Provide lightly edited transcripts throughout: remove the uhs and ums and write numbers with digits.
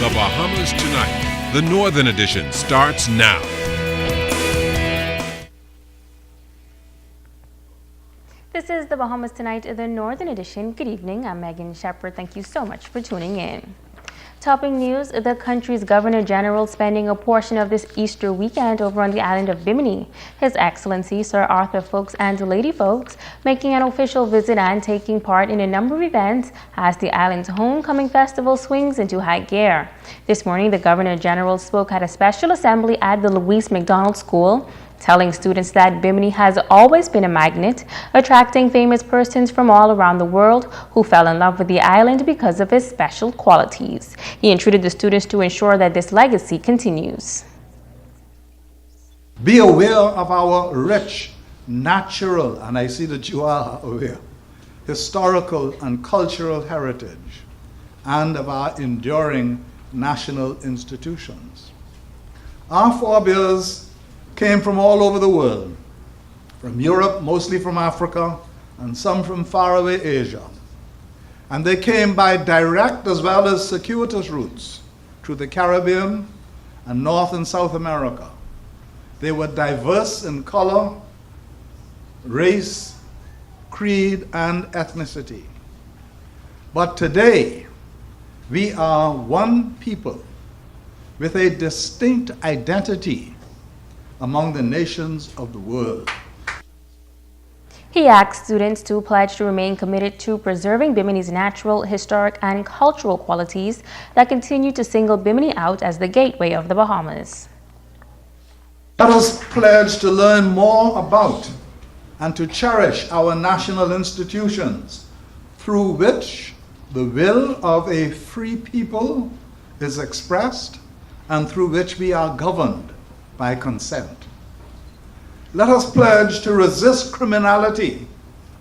The Bahamas Tonight. The Northern Edition starts now. This is The Bahamas Tonight, the Northern Edition. Good evening, I'm Megan Shepard. Thank you so much for tuning in. Topping news, the country's Governor General spending a portion of this Easter weekend over on the island of Bimini. His Excellency Sir Arthur Folkes and Lady Folkes making an official visit and taking part in a number of events as the island's homecoming festival swings into high gear. This morning, the Governor General spoke at a special assembly at the Louise McDonald School, telling students that Bimini has always been a magnet, attracting famous persons from all around the world who fell in love with the island because of its special qualities. He entreated the students to ensure that this legacy continues. Be aware of our rich, natural, and I see that you are aware, historical and cultural heritage, and of our enduring national institutions. Our forebears came from all over the world, from Europe, mostly from Africa, and some from faraway Asia. And they came by direct as well as circuitous routes through the Caribbean and North and South America. They were diverse in color, race, creed, and ethnicity. But today, we are one people with a distinct identity among the nations of the world. He asked students to pledge to remain committed to preserving Bimini's natural, historic, and cultural qualities that continue to single Bimini out as the gateway of the Bahamas. Let us pledge to learn more about and to cherish our national institutions, through which the will of a free people is expressed and through which we are governed by consent. Let us pledge to resist criminality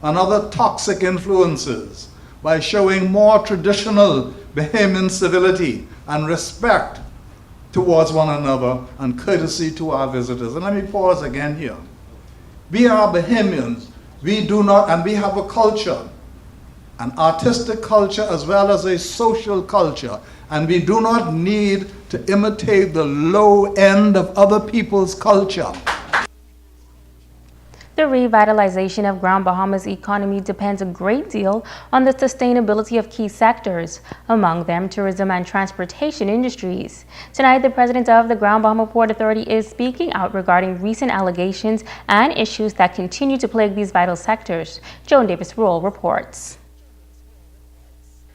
and other toxic influences by showing more traditional Bahamian civility and respect towards one another and courtesy to our visitors. And let me pause again here. We are Bahamians. We do not, and we have a culture, an artistic culture as well as a social culture, and we do not need to imitate the low end of other people's culture. The revitalization of Grand Bahama's economy depends a great deal on the sustainability of key sectors, among them tourism and transportation industries. Tonight, the president of the Grand Bahama Port Authority is speaking out regarding recent allegations and issues that continue to plague these vital sectors. Joan Davis-Roll reports.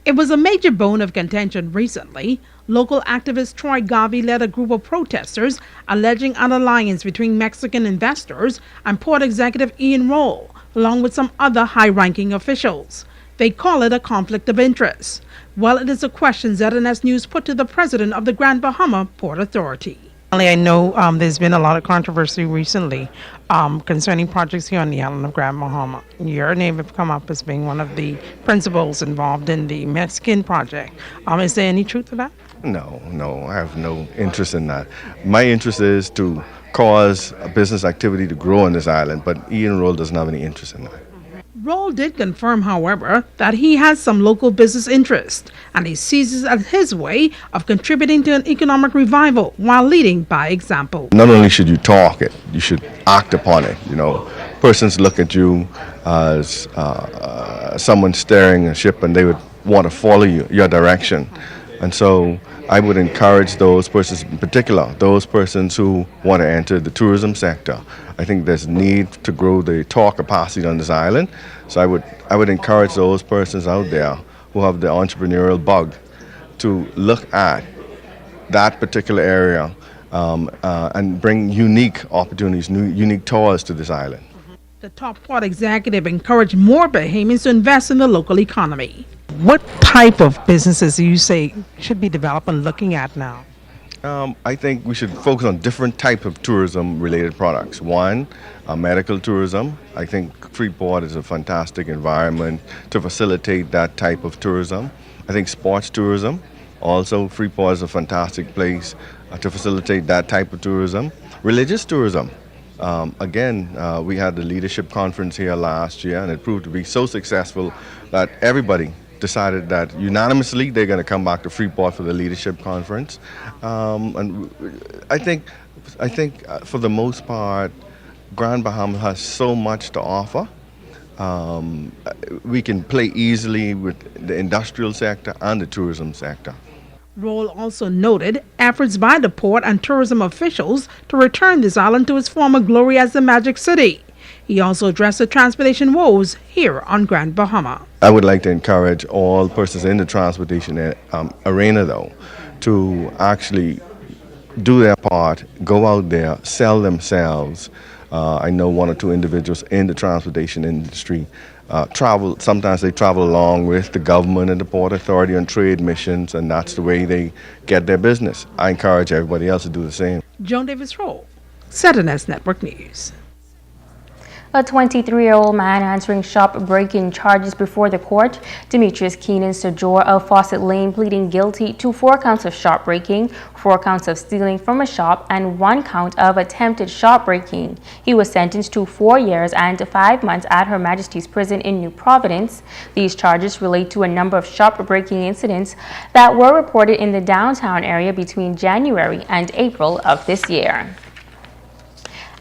It was a major bone of contention recently. Local activist Troy Garvey led a group of protesters alleging an alliance between Mexican investors and Port Executive Ian Roll, along with some other high-ranking officials. They call it a conflict of interest. Well, it is a question ZNS News put to the president of the Grand Bahama Port Authority. I know there's been a lot of controversy recently concerning projects here on the island of Grand Bahama. Your name has come up as being one of the principals involved in the Mexican project. Is there any truth to that? No, I have no interest in that. My interest is to cause a business activity to grow on this island, but Ian Roll doesn't have any interest in that. Roll did confirm, however, that he has some local business interest, and he sees it as his way of contributing to an economic revival while leading by example. Not only should you talk it, you should act upon it. You know, persons look at you as someone steering a ship and they would want to follow your direction. And so I would encourage those persons, in particular, those persons who want to enter the tourism sector. I think there's need to grow the tour capacity on this island. So I would encourage those persons out there who have the entrepreneurial bug to look at that particular area and bring unique opportunities, unique tours to this island. The top port executive encouraged more Bahamians to invest in the local economy. What type of businesses do you say should be developed and looking at now? I think we should focus on different types of tourism-related products. One, medical tourism. I think Freeport is a fantastic environment to facilitate that type of tourism. I think sports tourism. Also, Freeport is a fantastic place to facilitate that type of tourism. Religious tourism. We had the leadership conference here last year, and it proved to be so successful that everybody decided that unanimously they're going to come back to Freeport for the leadership conference. And I think for the most part, Grand Bahama has so much to offer. We can play easily with the industrial sector and the tourism sector. Roll also noted efforts by the port and tourism officials to return this island to its former glory as the Magic City. He also addressed the transportation woes here on Grand Bahama. I would like to encourage all persons in the transportation arena, though, to actually do their part, go out there, sell themselves. I know one or two individuals in the transportation industry travel. Sometimes they travel along with the government and the Port Authority on trade missions, and that's the way they get their business. I encourage everybody else to do the same. Joan Davis Roll, ZNS Network News. A 23-year-old man answering shop-breaking charges before the court, Demetrius Keenan Sojor of Fawcett Lane, pleading guilty to 4 counts of shop-breaking, 4 counts of stealing from a shop, and 1 count of attempted shop-breaking. He was sentenced to 4 years and 5 months at Her Majesty's Prison in New Providence. These charges relate to a number of shop-breaking incidents that were reported in the downtown area between January and April of this year.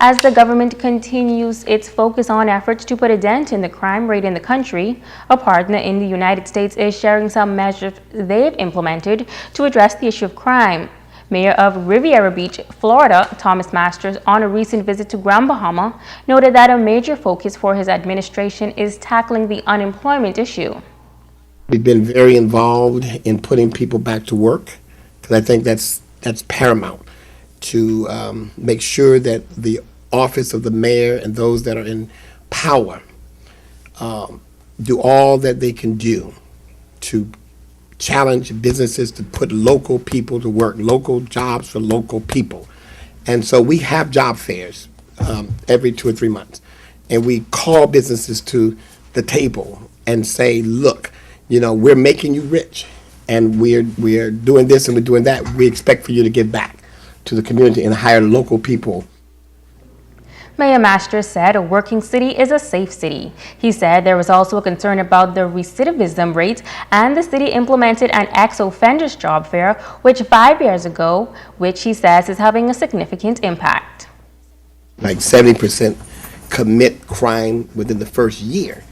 As the government continues its focus on efforts to put a dent in the crime rate in the country, a partner in the United States is sharing some measures they've implemented to address the issue of crime. Mayor of Riviera Beach, Florida, Thomas Masters, on a recent visit to Grand Bahama, noted that a major focus for his administration is tackling the unemployment issue. We've been very involved in putting people back to work, because I think that's paramount, to make sure that the office of the mayor and those that are in power do all that they can do to challenge businesses to put local people to work, local jobs for local people. And so we have job fairs every 2 or 3 months, and we call businesses to the table and say, look, we're making you rich, and we're doing this and we're doing that. We expect for you to give back to the community and hire local people. Mayor Masters said a working city is a safe city. He said there was also a concern about the recidivism rate, and the city implemented an ex-offenders job fair, which 5 years ago, which he says is having a significant impact. Like 70% commit crime within the first year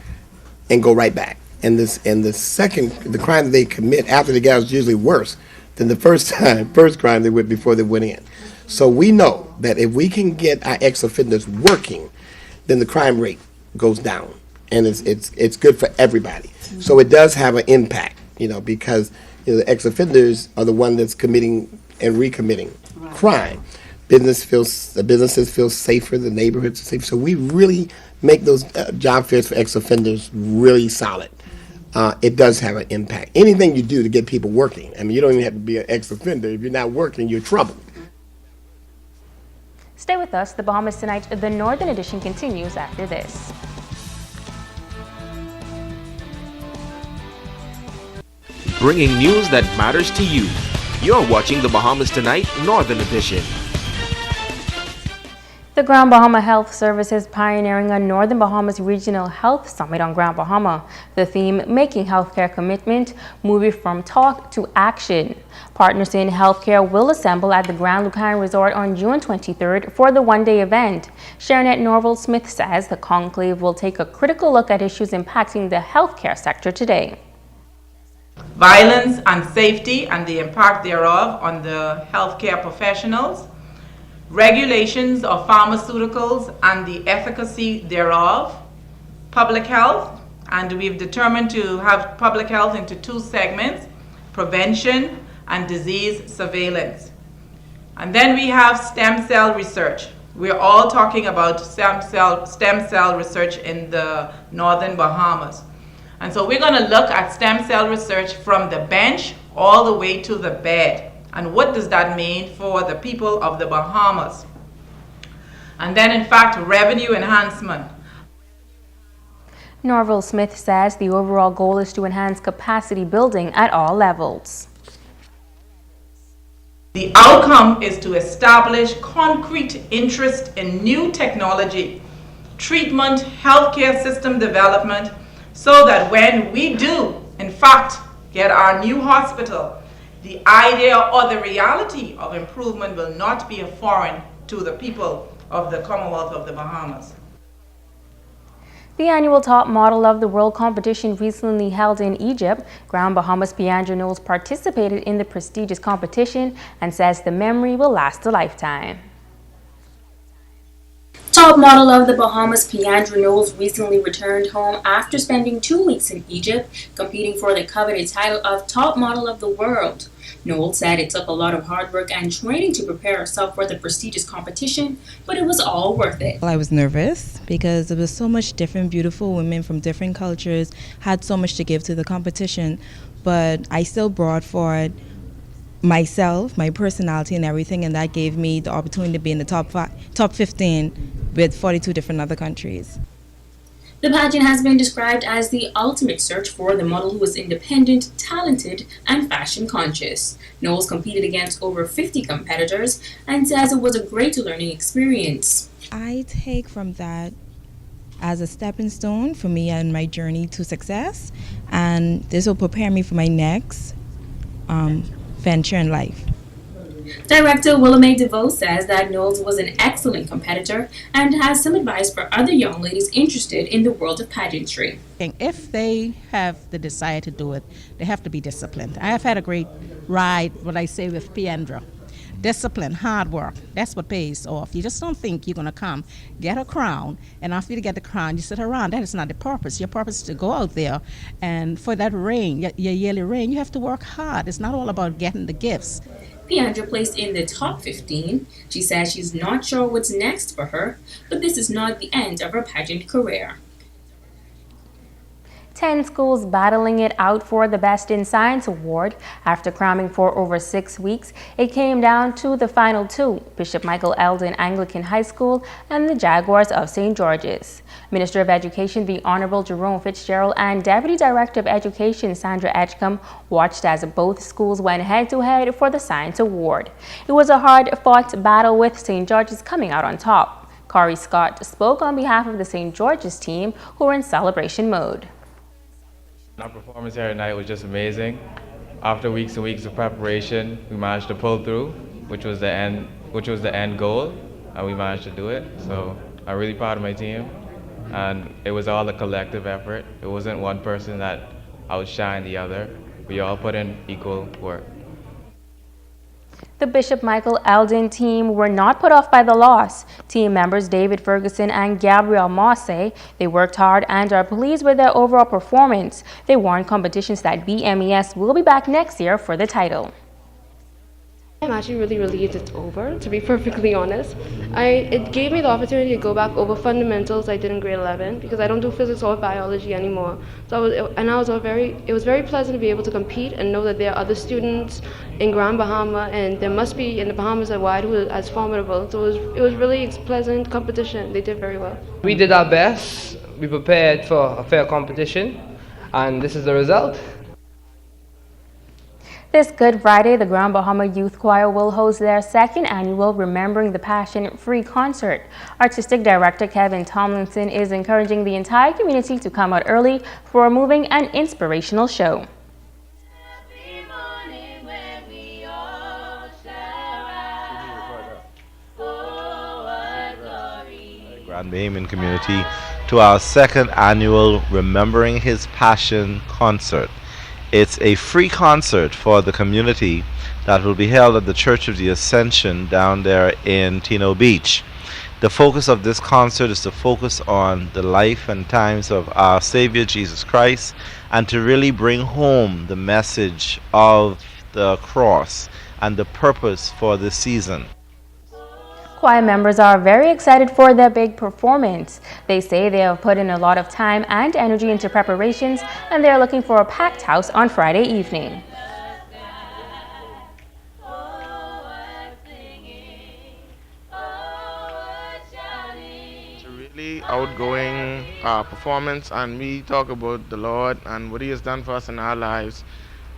and go right back. And the crime that they commit after they get out is usually worse than the first crime they went before they went in. So we know that if we can get our ex-offenders working, then the crime rate goes down, and it's good for everybody. So it does have an impact, because the ex-offenders are the one that's committing and recommitting crime. Businesses feel safer, the neighborhoods are safer. So we really make those job fairs for ex-offenders really solid. It does have an impact. Anything you do to get people working, you don't even have to be an ex-offender. If you're not working, you're in trouble. Stay with us. The Bahamas Tonight, the Northern Edition, continues after this. Bringing news that matters to you. You're watching the Bahamas Tonight, Northern Edition. The Grand Bahama Health Service is pioneering a Northern Bahamas Regional Health Summit on Grand Bahama. The theme, Making Healthcare Commitment, moving from talk to action. Partners in healthcare will assemble at the Grand Lucan Resort on June 23rd for the one-day event. Sharonette Norval-Smith says the conclave will take a critical look at issues impacting the healthcare sector today. Violence and safety and the impact thereof on the healthcare professionals, regulations of pharmaceuticals and the efficacy thereof, public health, and we've determined to have public health into 2 segments, prevention and disease surveillance. And then we have stem cell research. We're all talking about stem cell research in the Northern Bahamas. And so we're going to look at stem cell research from the bench all the way to the bed. And what does that mean for the people of the Bahamas? And then, in fact, revenue enhancement. Norval-Smith says the overall goal is to enhance capacity building at all levels. The outcome is to establish concrete interest in new technology, treatment, healthcare system development, so that when we do in fact, get our new hospital, the idea or the reality of improvement will not be foreign to the people of the Commonwealth of the Bahamas. The annual Top Model of the World competition recently held in Egypt. Grand Bahamas Piandra Knowles participated in the prestigious competition and says the memory will last a lifetime. Top model of the Bahamas Piandra Knowles recently returned home after spending 2 weeks in Egypt, competing for the coveted title of Top Model of the World. Knowles said it took a lot of hard work and training to prepare herself for the prestigious competition, but it was all worth it. Well, I was nervous because there was so much different beautiful women from different cultures, had so much to give to the competition, but I still brought forward myself, my personality and everything, and that gave me the opportunity to be in the top 15 with 42 different other countries. The pageant has been described as the ultimate search for the model who is independent, talented, and fashion conscious. Knowles competed against over 50 competitors and says it was a great learning experience. I take from that as a stepping stone for me and my journey to success, and this will prepare me for my next venture in life. Director Willamette DeVoe says that Knowles was an excellent competitor and has some advice for other young ladies interested in the world of pageantry. If they have the desire to do it, they have to be disciplined. I have had a great ride, what I say, with Piandra. Discipline, hard work, that's what pays off. You just don't think you're going to come, get a crown, and after you get the crown, you sit around. That is not the purpose. Your purpose is to go out there, and for that ring, your yearly ring, you have to work hard. It's not all about getting the gifts. Piandra placed in the top 15. She says she's not sure what's next for her, but this is not the end of her pageant career. 10 schools battling it out for the Best in Science Award. After cramming for over 6 weeks, it came down to the final two, Bishop Michael Eldon Anglican High School and the Jaguars of St. George's. Minister of Education, the Honorable Jerome Fitzgerald, and Deputy Director of Education, Sandra Edgecombe, watched as both schools went head-to-head for the Science Award. It was a hard-fought battle with St. George's coming out on top. Corey Scott spoke on behalf of the St. George's team, who were in celebration mode. Our performance here tonight was just amazing. After weeks and weeks of preparation, we managed to pull through, which was the end goal, and we managed to do it. So I'm really proud of my team, and it was all a collective effort. It wasn't one person that outshined the other. We all put in equal work. The Bishop Michael Eldon team were not put off by the loss. Team members David Ferguson and Gabrielle Moss say they worked hard and are pleased with their overall performance. They warn competitions that BMES will be back next year for the title. I'm actually really relieved it's over, to be perfectly honest. It gave me the opportunity to go back over fundamentals I did in grade 11 because I don't do physics or biology anymore. So it was very pleasant to be able to compete and know that there are other students in Grand Bahama, and there must be in the Bahamas at wide who are as formidable. So it was really pleasant competition. They did very well. We did our best. We prepared for a fair competition, and this is the result. This Good Friday, the Grand Bahama Youth Choir will host their second annual Remembering the Passion free concert. Artistic Director Kevin Tomlinson is encouraging the entire community to come out early for a moving and inspirational show. Grand Bahamian community to our second annual Remembering His Passion concert. It's a free concert for the community that will be held at the Church of the Ascension down there in Tino Beach. The focus of this concert is to focus on the life and times of our Savior Jesus Christ and to really bring home the message of the cross and the purpose for this season. Choir members are very excited for their big performance. They say they have put in a lot of time and energy into preparations, and they are looking for a packed house on Friday evening. It's a really outgoing performance, and we talk about the Lord and what He has done for us in our lives.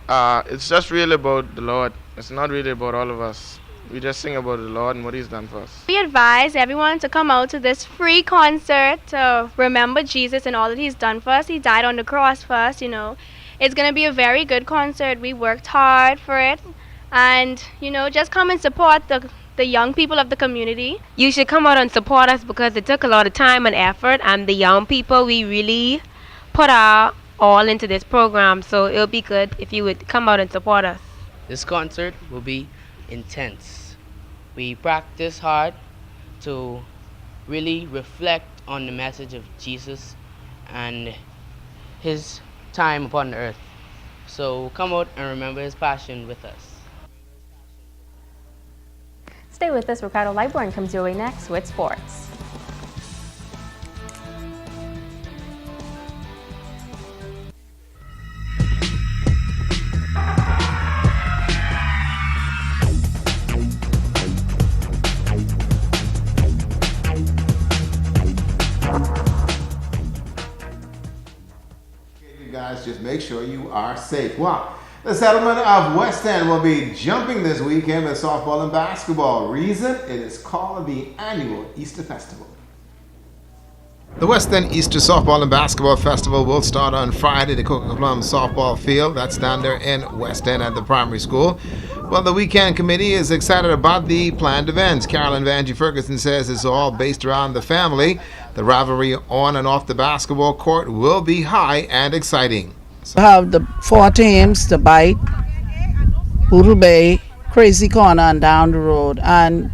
It's just really about the Lord. It's not really about all of us. We just sing about the Lord and what He's done for us. We advise everyone to come out to this free concert to remember Jesus and all that He's done for us. He died on the cross for us, you know. It's going to be a very good concert. We worked hard for it. And, you know, just come and support the young people of the community. You should come out and support us because it took a lot of time and effort, and the young people, we really put our all into this program, so it'll be good if you would come out and support us. This concert will be intense. We practice hard to really reflect on the message of Jesus and his time upon the earth. So come out and remember his passion with us. Stay with us. Ricardo Lightborn comes your way next with sports. You guys just make sure you are safe. Wow. The settlement of West End will be jumping this weekend with softball and basketball. Reason? It is called the annual Easter Festival. The West End Easter Softball and Basketball Festival will start on Friday at the Coca-Plum softball field. That's down there in West End at the primary school. Well, the weekend committee is excited about the planned events. Carolyn Vanjie Ferguson says it's all based around the family. The rivalry on and off the basketball court will be high and exciting. We have the 4 teams, the Bite, Poodle Bay, Crazy Corner, and down the road. And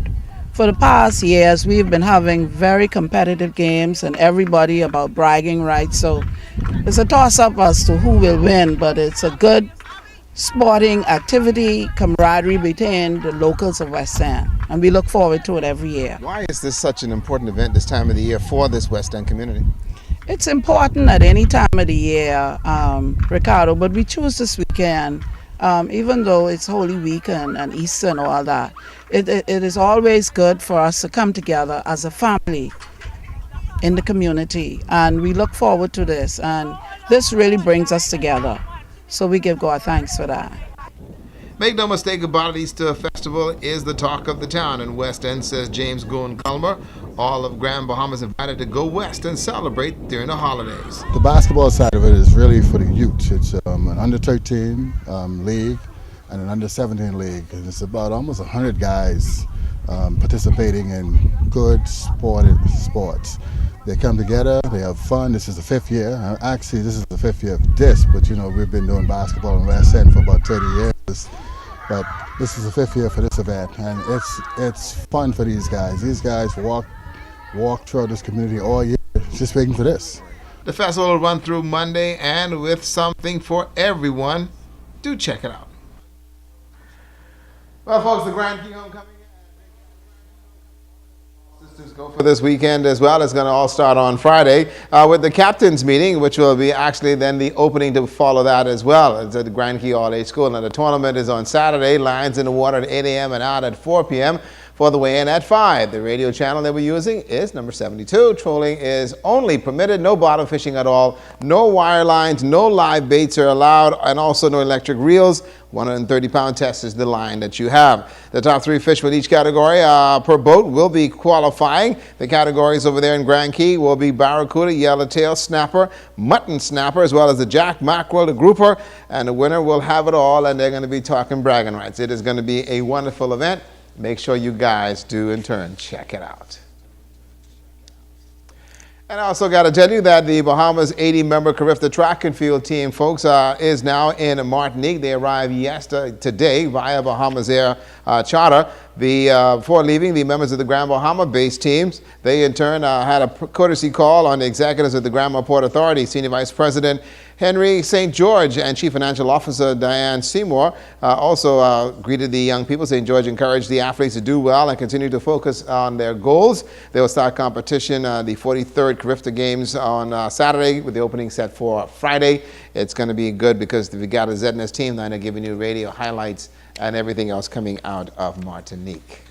for the past years, we've been having very competitive games and everybody about bragging rights. So it's a toss-up as to who will win, but it's a good sporting activity, camaraderie between the locals of West End. And we look forward to it every year. Why is this such an important event this time of the year for this West End community? It's important at any time of the year, Ricardo, but we choose this weekend, even though it's Holy Week and Easter and all that. It is always good for us to come together as a family in the community, and we look forward to this, and this really brings us together. So we give God thanks for that. Make no mistake about it, Easter Festival is the talk of the town in West End, says James Goon-Culmer. All of Grand Bahamas invited to go west and celebrate during the holidays. The basketball side of it is really for the youth. It's an under-13 league and an under-17 league. And it's about almost 100 guys participating in good sports. They come together, they have fun. This is the 5th year. Actually, this is the 5th year of this, but you know, we've been doing basketball in West End for about 30 years. But this is the 5th year for this event, and it's fun for these guys. These guys walk throughout this community all year just waiting for this. The festival will run through Monday, and with something for everyone. Do check it out. Well, folks, the Grand Key Homecoming Sisters go for this weekend as well. It's going to all start on Friday with the captain's meeting, which will be actually then the opening to follow that as well. It's at the Grand Key All-Age School. Now, the tournament is on Saturday. Lines in the water at 8 a.m. and out at 4 p.m. for the weigh-in at 5. The radio channel that we're using is number 72. Trolling is only permitted. No bottom fishing at all. No wire lines. No live baits are allowed. And also no electric reels. 130-pound test is the line that you have. The top 3 fish with each category per boat will be qualifying. The categories over there in Grand Key will be barracuda, yellowtail, snapper, mutton snapper, as well as the jack, mackerel, the grouper, and the winner will have it all, and they're going to be talking bragging rights. It is going to be a wonderful event. Make sure you guys do in turn check it out. And I also got to tell you that the Bahamas 80-member Carifta track and field team, folks, is now in Martinique. They arrived today via Bahamas Air charter. Before leaving, the members of the Grand Bahama-based teams, they in turn had a courtesy call on the executives of the Grand Bahama Port Authority. Senior Vice President Henry St. George and Chief Financial Officer Diane Seymour also greeted the young people. St. George encouraged the athletes to do well and continue to focus on their goals. They will start competition, the 43rd Carifta Games on Saturday with the opening set for Friday. It's going to be good because we got a ZNS team now, they're giving you radio highlights and everything else coming out of Martinique.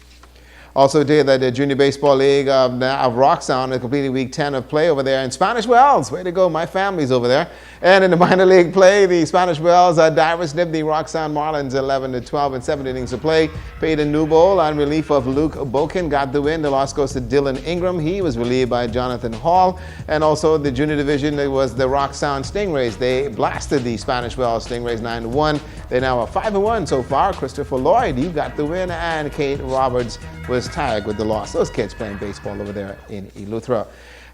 Also today, the Junior Baseball League of Rocksound is completing week 10 of play over there in Spanish Wells. Way to go, my family's over there. And in the minor league play, the Spanish Wells Divers nipped the Rocksound Marlins 11-12 in 7 innings of play. Peyton Newbold on relief of Luke Boken got the win. The loss goes to Dylan Ingram. He was relieved by Jonathan Hall. And also the junior division, it was the Rocksound Stingrays. They blasted the Spanish Wells Stingrays 9-1. They now are 5-1 so far. Christopher Lloyd, you got the win, and Kate Roberts was tagged with the loss. Those kids playing baseball over there in Eleuthera.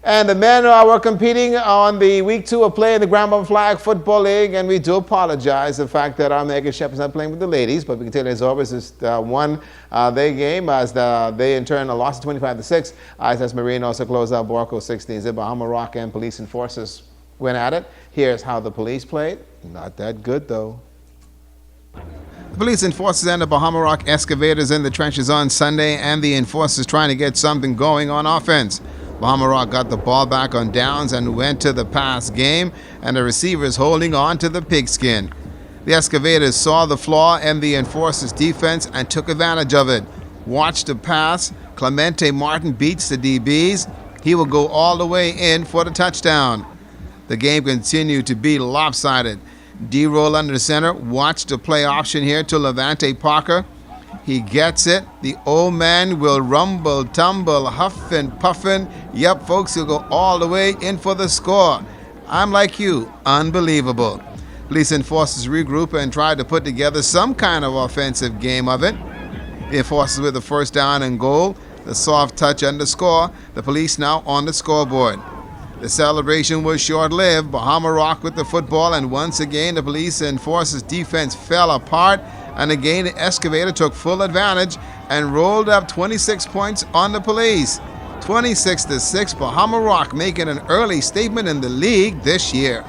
And the men were competing on the week 2 of play in the Grand Bump Flag Football League, and we do apologize the fact that our Megan Shepherd's not playing with the ladies, but we can tell you Zorbas just won their game as they in turn lost 25-6. ISS Marine also closed out Borco 16. The Bahama Rock and police enforcers went at it. Here's how the police played. Not that good though. The police enforcers and the Bahama Rock excavators in the trenches on Sunday, and the enforcers trying to get something going on offense. Bahama Rock got the ball back on downs and went to the pass game, and the receivers holding on to the pigskin. The excavators saw the flaw in the enforcers' defense and took advantage of it. Watch the pass. Clemente Martin beats the DBs. He will go all the way in for the touchdown. The game continued to be lopsided. D-roll under the center. Watch the play option here to Levante Parker. He gets it. The old man will rumble, tumble, huff and puffin. Yep, folks, he'll go all the way in for the score. I'm like you, unbelievable. Police enforcers regroup and try to put together some kind of offensive game of it. The enforcers with the first down and goal. The soft touch underscore. The police now on the scoreboard. The celebration was short-lived. Bahama Rock with the football, and once again the police enforcers' defense fell apart. And again, the excavator took full advantage and rolled up 26 points on the police. 26-6, Bahama Rock making an early statement in the league this year.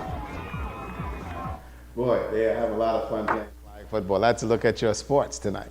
Boy, they have a lot of fun playing flag football. Let's look at your sports tonight.